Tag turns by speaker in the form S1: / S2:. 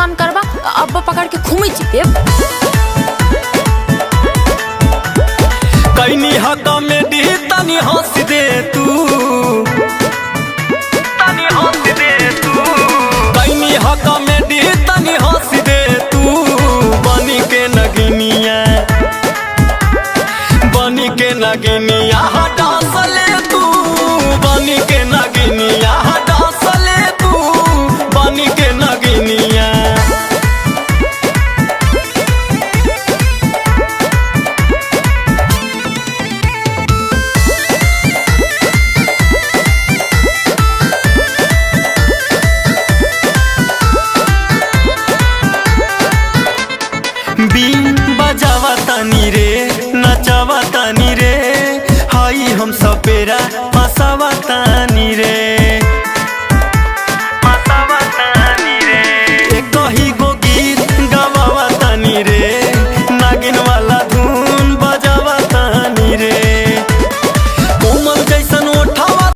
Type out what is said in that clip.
S1: परेशान करबा अब पकड़ के घूमी देव।
S2: कैनी हक में दी तनी हंस दे तू, तनी हंस दे तू। कैनी हक में दी तनी हंस दे तू। बनी के नगिनिया, बनी के नगिनिया हटा सले तू। बनी के नगिनिया हटा सले तू। बनी के नगिनिया बीन बजावा तानी रे, नचावा तानी रे। हाई हम सपेरा